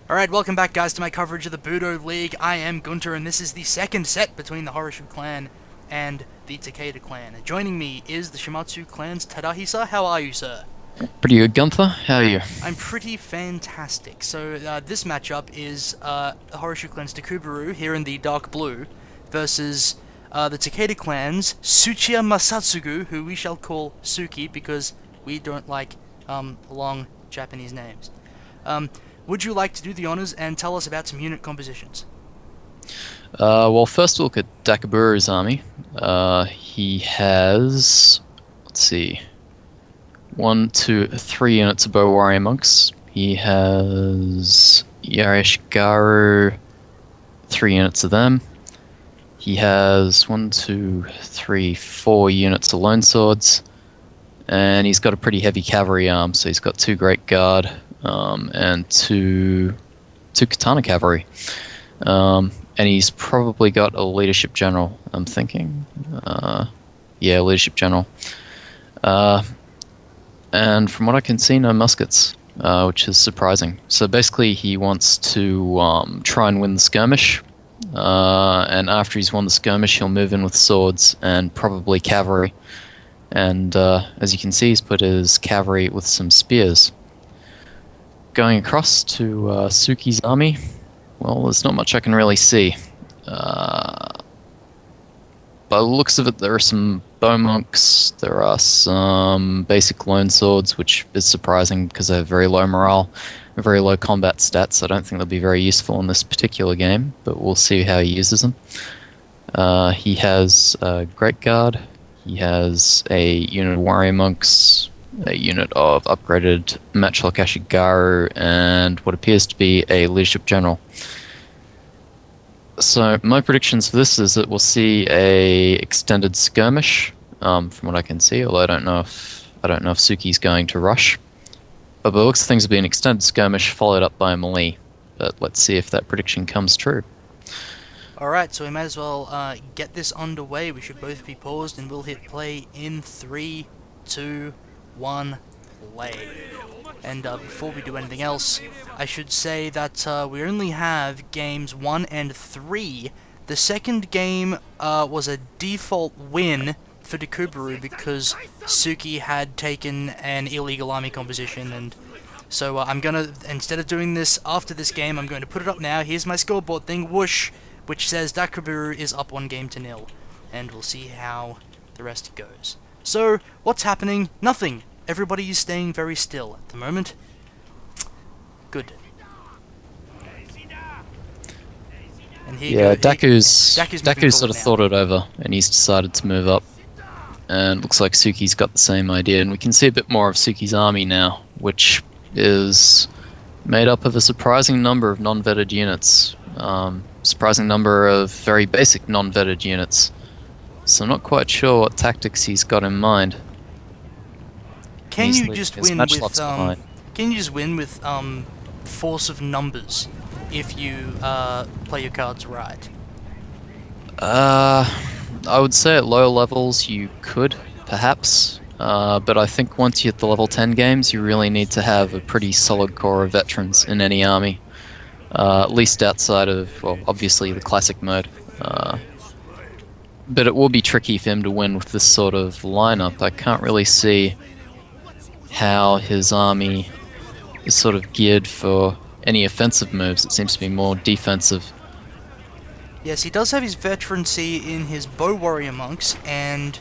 Alright, welcome back guys to my coverage of the Budo League. I am Gunter and this is the second set between the Horo-shu clan and the Takeda clan. Joining me is the Shimatsu clan's Tadahisa. How are you, sir? Pretty good, Gunther. How are you? I'm pretty fantastic. So this matchup is the Horo-shu clan's Dakuburu here in the dark blue versus the Takeda clan's Tsuchiya Masatsugu, who we shall call Suki because we don't like long Japanese names. Would you like to do the honors and tell us about some unit compositions? Well, first we'll look at Dakuburu's army. He has, let's see, 1, 2, 3 units of bow warrior monks. He has Yarishigaru, 3 units of them. He has 1, 2, 3, 4 units of lone swords. And he's got a pretty heavy cavalry arm, so he's got 2 Great Guard and two katana cavalry. And he's probably got a leadership general, I'm thinking. Yeah, leadership general. And from what I can see, no muskets, which is surprising. So basically he wants to try and win the skirmish. And after he's won the skirmish, he'll move in with swords and probably cavalry. And as you can see, he's put his cavalry with some spears. Going across to Suki's army, well, there's not much I can really see. By the looks of it, there are some bow monks, there are some basic lone swords, which is surprising because they have very low morale, very low combat stats. I don't think they'll be very useful in this particular game, but we'll see how he uses them. He has a Great Guard, he has a unit of warrior monks, a unit of upgraded matchlock Ashigaru, and what appears to be a leadership general. So my predictions for this is that we'll see a extended skirmish, from what I can see. Although I don't know if Suki's going to rush. But by the looks of things, it'll be an extended skirmish followed up by a melee. But let's see if that prediction comes true. Alright, so we might as well get this underway. We should both be paused and we'll hit play in 3, 2, 1, play. And before we do anything else, I should say that we only have games 1 and 3. The second game was a default win for Dakuburu because Suki had taken an illegal army composition, and so I'm gonna, instead of doing this after this game, I'm going to put it up now. Here's my scoreboard thing, whoosh, which says Dakuburu is up 1-0, and we'll see how the rest goes. So, what's happening? Nothing. Everybody is staying very still at the moment. Good. And here Daku's sort of now. thought it over, and he's decided to move up. And looks like Suki's got the same idea, and we can see a bit more of Suki's army now, which is made up of a surprising number of non-vetted units. Surprising number of very basic non-vetted units. So I'm not quite sure what tactics he's got in mind. Can you just win with force of numbers if you play your cards right? I would say at lower levels you could, perhaps. But I think once you hit the level 10 games, you really need to have a pretty solid core of veterans in any army. At least outside of, well, obviously the classic mode. But it will be tricky for him to win with this sort of lineup. I can't really see how his army is sort of geared for any offensive moves. It seems to be more defensive. Yes, he does have his veterancy in his bow warrior monks and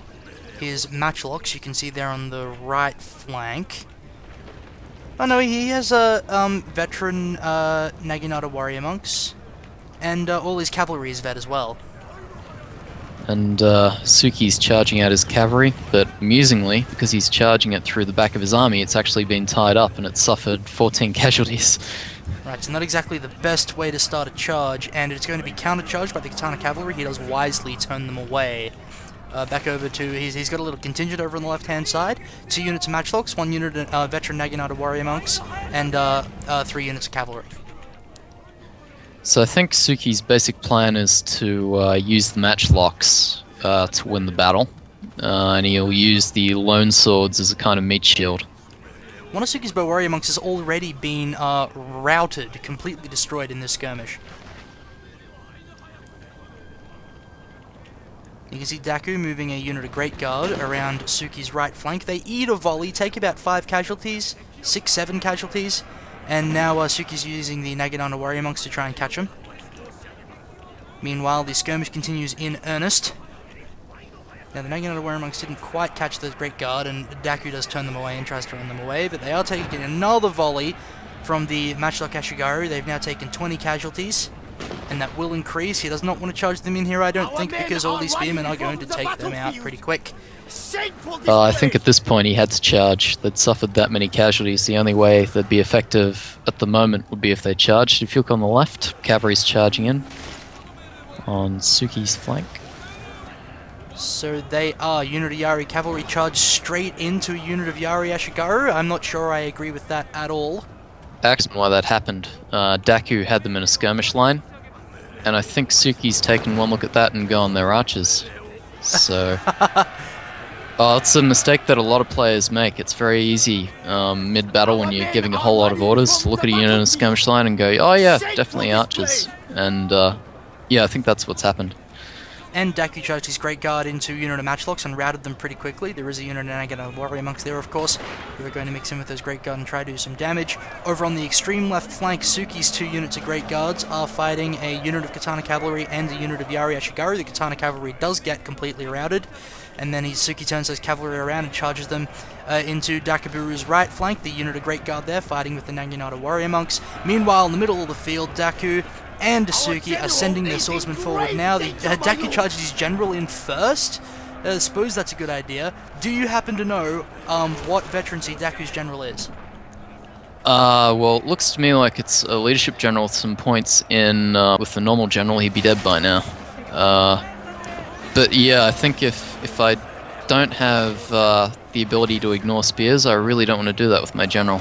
his matchlocks. You can see there on the right flank. Oh no, he has a veteran Naginata warrior monks, and all his cavalry is vet as well. And Suki's charging out his cavalry, but amusingly, because he's charging it through the back of his army, it's actually been tied up and it's suffered 14 casualties. Right, so not exactly the best way to start a charge, and it's going to be counter-charged by the katana cavalry. He does wisely turn them away. Back over to, he's got a little contingent over on the left-hand side. 2 units of matchlocks, 1 unit of veteran Naginata warrior monks, and 3 units of cavalry. So I think Suki's basic plan is to use the matchlocks to win the battle, and he'll use the lone swords as a kind of meat shield. One of Suki's bow warrior monks has already been routed, completely destroyed in this skirmish. You can see Daku moving a unit of Great Guard around Suki's right flank. They eat a volley, take about 5 casualties, 6, 7 casualties, and now Suki's using the Naginata warrior monks to try and catch him. Meanwhile, the skirmish continues in earnest. Now, the Naginata warrior monks didn't quite catch the Great Guard, and Daku does turn them away and tries to run them away, but they are taking another volley from the Matchlock Ashigaru. They've now taken 20 casualties, and that will increase. He does not want to charge them in here, I don't think, because all these spearmen are going to take them out pretty quick. I think at this point he had to charge. They'd suffered that many casualties. The only way they'd be effective at the moment would be if they charged. If you look on the left, cavalry's charging in on Suki's flank. So they are. Unit of Yari cavalry charge straight into a unit of Yari Ashigaru. I'm not sure I agree with that at all. Actually, why that happened. Daku had them in a skirmish line, and I think Suki's taken one look at that and gone, they're archers. So, it's a mistake that a lot of players make. It's very easy mid-battle when you're giving a whole lot of orders to look at a unit in a skirmish line and go, oh yeah, definitely archers. And yeah, I think that's what's happened. And Daku charged his Great Guard into a unit of Matchlocks and routed them pretty quickly. There is a unit of Naginata warrior monks there, of course, who are going to mix in with those Great Guard and try to do some damage. Over on the extreme left flank, Suki's 2 units of Great Guards are fighting a unit of Katana Cavalry and a unit of Yari Ashigaru. The Katana Cavalry does get completely routed, and then Suki turns those cavalry around and charges them into Dakuburu's right flank, the unit of Great Guard there fighting with the Naginata warrior monks. Meanwhile, in the middle of the field, Daku and Suki are sending their swordsmen forward now. Daku charges his general in first. I suppose that's a good idea. Do you happen to know what veterancy Daku's general is? Well, it looks to me like it's a leadership general with some points in. With the normal general, he'd be dead by now. But yeah, I think if I don't have the ability to ignore spears, I really don't want to do that with my general.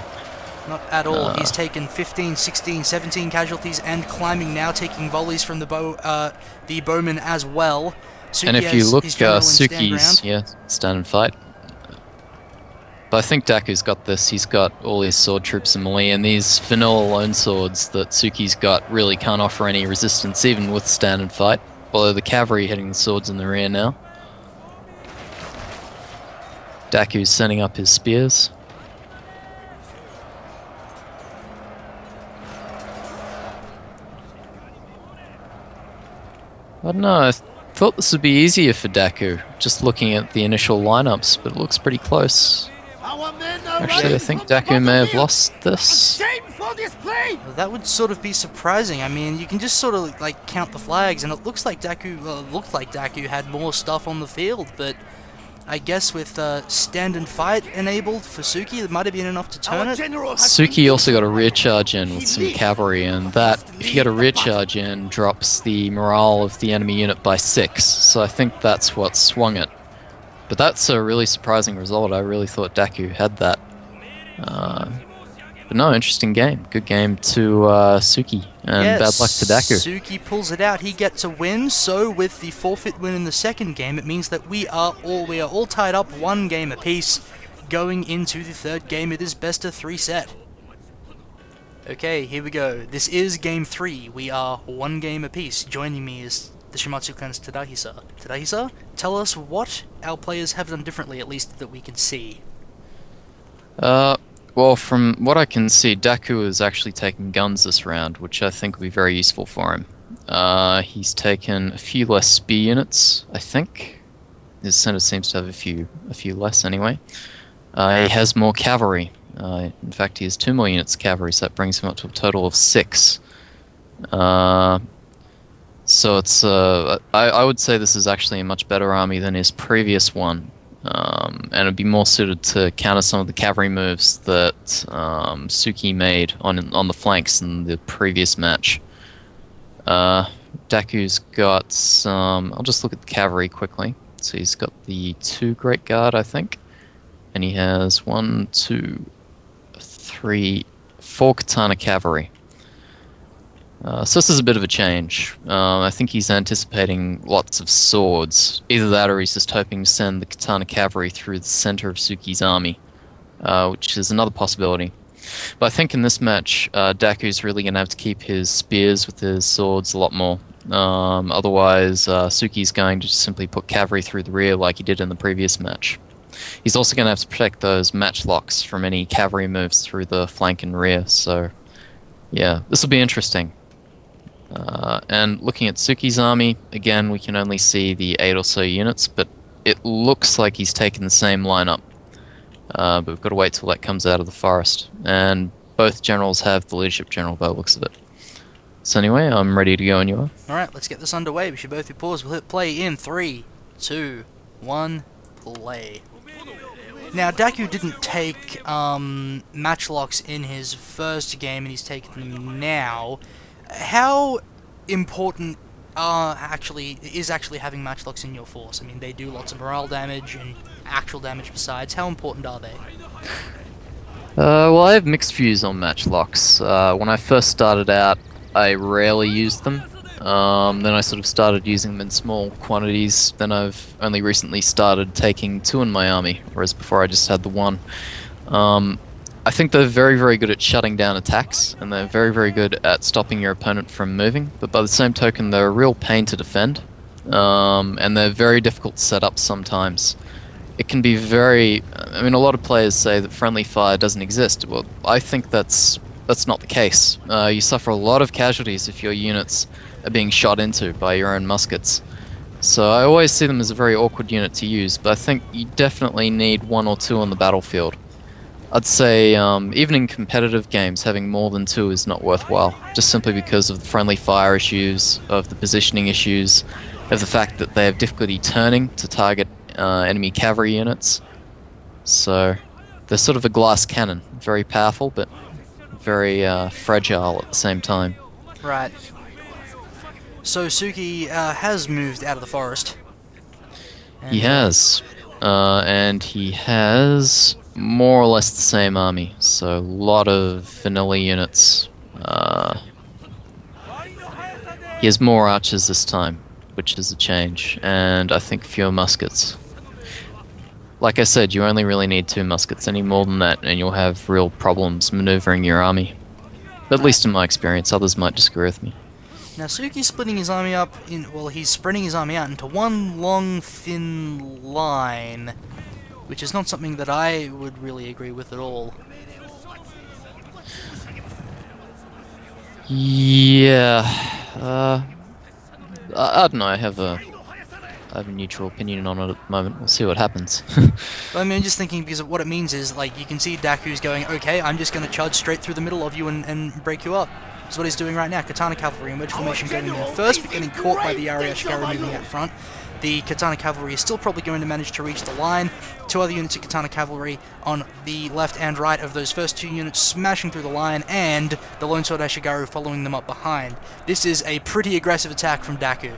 Not at all. He's taken 15, 16, 17 casualties and climbing now, taking volleys from the bowmen as well. Suki and if you look, Suki's stand and fight. But I think Daku's got this. He's got all his sword troops in melee, and these vanilla lone swords that Suki's got really can't offer any resistance, even with stand and fight. Although the cavalry hitting the swords in the rear now. Daku's sending up his spears. I don't know, I thought this would be easier for Daku, just looking at the initial lineups, but it looks pretty close. Actually, I think Daku may have lost this. Well, that would sort of be surprising. I mean, you can just sort of like count the flags, and it looks like Daku had more stuff on the field, but I guess with stand and fight enabled for Suki, it might have been enough to turn it. Suki also got a rear charge in with some cavalry, and that, if you get a rear charge in, drops the morale of the enemy unit by 6, so I think that's what swung it. But that's a really surprising result. I really thought Daku had that. But no, interesting game. Good game to Suki, and yes, bad luck to Daku. Suki pulls it out. He gets a win. So with the forfeit win in the second game, it means that we are all tied up 1 game apiece. Going into the third game, it is best of 3 set. Okay, here we go. This is game 3. We are 1 game apiece. Joining me is the Shimatsu clan's Tadahisa. Tadahisa, tell us what our players have done differently, at least that we can see. Well, from what I can see, Daku is actually taking guns this round, which I think will be very useful for him. He's taken a few less spear units, I think. His center seems to have a few less anyway. He has more cavalry. In fact, he has 2 more units of cavalry, so that brings him up to a total of 6. So it's I would say this is actually a much better army than his previous one. And it'd be more suited to counter some of the cavalry moves that Suki made on the flanks in the previous match. Daku's got some. I'll just look at the cavalry quickly. So he's got the 2 Great Guard, I think, and he has 1, 2, 3, 4 Katana Cavalry. So this is a bit of a change. I think he's anticipating lots of swords. Either that or he's just hoping to send the Katana Cavalry through the center of Suki's army. which is another possibility. But I think in this match, Daku's really going to have to keep his spears with his swords a lot more. Otherwise, Suki's going to just simply put cavalry through the rear like he did in the previous match. He's also going to have to protect those matchlocks from any cavalry moves through the flank and rear, so yeah, this will be interesting. And looking at Tsuki's army, again, we can only see the 8 or so units, but it looks like he's taken the same lineup. But we've got to wait till that comes out of the forest. And both generals have the leadership general by the looks of it. So anyway, I'm ready to go when you are. Alright, let's get this underway. We should both be paused. We'll hit play in 3, 2, 1, play. Now, Daku didn't take matchlocks in his first game, and he's taken them now. How important is actually having matchlocks in your force? I mean, they do lots of morale damage and actual damage besides. How important are they? Well, I have mixed views on matchlocks. When I first started out, I rarely used them. Then I sort of started using them in small quantities. Then I've only recently started taking 2 in my army, whereas before I just had the 1. I think they're very, very good at shutting down attacks, and they're very, very good at stopping your opponent from moving, but by the same token, they're a real pain to defend, and they're very difficult to set up sometimes. It can be very... I mean, a lot of players say that friendly fire doesn't exist. Well, I think that's not the case. You suffer a lot of casualties if your units are being shot into by your own muskets. So I always see them as a very awkward unit to use, but I think you definitely need 1 or 2 on the battlefield. I'd say even in competitive games, having more than 2 is not worthwhile, just simply because of the friendly fire issues, of the positioning issues, of the fact that they have difficulty turning to target enemy cavalry units. So they're sort of a glass cannon, very powerful but very fragile at the same time. Right. So Tsuki has moved out of the forest. He has, and he has more or less the same army, so a lot of vanilla units. He has more archers this time, which is a change, and I think fewer muskets. Like I said, you only really need 2 muskets. Any more than that and you'll have real problems maneuvering your army. At least in my experience, others might disagree with me. Now Tsuki's splitting his army up in... well, he's spreading his army out into one long, thin line, which is not something that I would really agree with at all. Yeah, I don't know, I have a neutral opinion on it at the moment. We'll see what happens. I mean, I'm just thinking because of what it means is, like, you can see Daku's going, okay, I'm just going to charge straight through the middle of you and break you up. That's what he's doing right now. Katana Cavalry in wedge formation going in first, but getting caught by the Ariashigara moving out front. The Katana Cavalry is still probably going to manage to reach the line. 2 other units of Katana Cavalry on the left and right of those first 2 units smashing through the line, and the Lone Sword Ashigaru following them up behind. This is a pretty aggressive attack from Daku.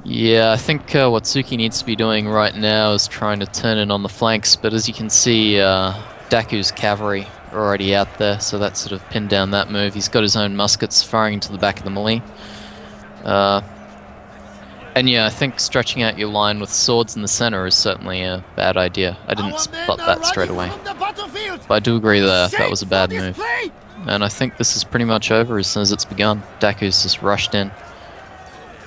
Yeah, I think what Tsuki needs to be doing right now is trying to turn in on the flanks, but as you can see, Daku's cavalry are already out there, so that sort of pinned down that move. He's got his own muskets firing into the back of the melee. And yeah, I think stretching out your line with swords in the center is certainly a bad idea. I didn't spot that straight away. But I do agree that was a bad move. And I think this is pretty much over as soon as it's begun. Daku's just rushed in.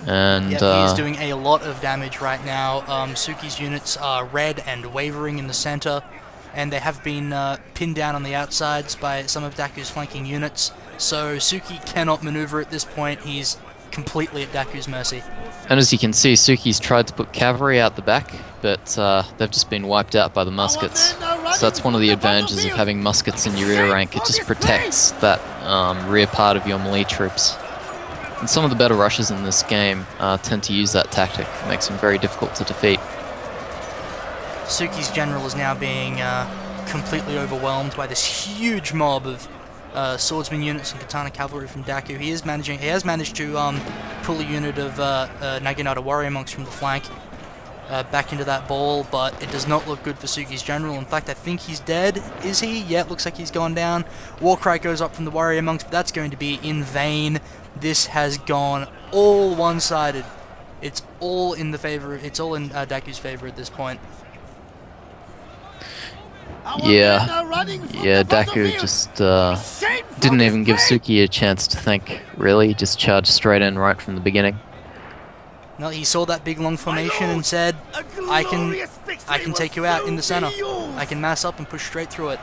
And he's doing a lot of damage right now. Tsuki's units are red and wavering in the center, and they have been pinned down on the outsides by some of Daku's flanking units. So Tsuki cannot maneuver at this point. He's completely at Daku's mercy. And as you can see, Tsuki's tried to put cavalry out the back, but they've just been wiped out by the muskets. So that's one of the advantages of having muskets in your rear rank. It just protects that rear part of your melee troops. And some of the better rushers in this game tend to use that tactic. It makes them very difficult to defeat. Tsuki's general is now being completely overwhelmed by this huge mob of swordsman units and katana cavalry from Daku. He has managed to pull a unit of Naginata warrior monks from the flank back into that ball, but it does not look good for Tsuki's general. In fact, I think he's dead. Is he? Yeah, it looks like he's gone down. Warcry goes up from the warrior monks, but that's going to be in vain. This has gone all one-sided. It's all in the favor. It's all in Daku's favor at this point. Yeah, Daku just didn't even give Tsuchiya a chance to think, really. Just charged straight in right from the beginning. No, he saw that big long formation and said, I can take you out in the center. I can mass up and push straight through it.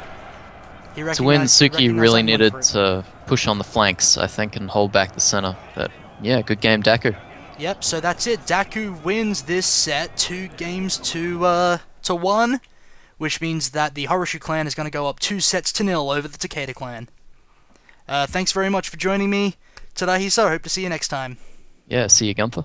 To win, Tsuchiya really needed to push on the flanks, I think, and hold back the center. But yeah, good game, Daku. Yep, so that's it. Daku wins this set 2 games to 1, which means that the Horo-shu clan is going to go up 2-0 over the Takeda clan. Thanks very much for joining me, Tadahisa. Hope to see you next time. Yeah, see you, Gunther.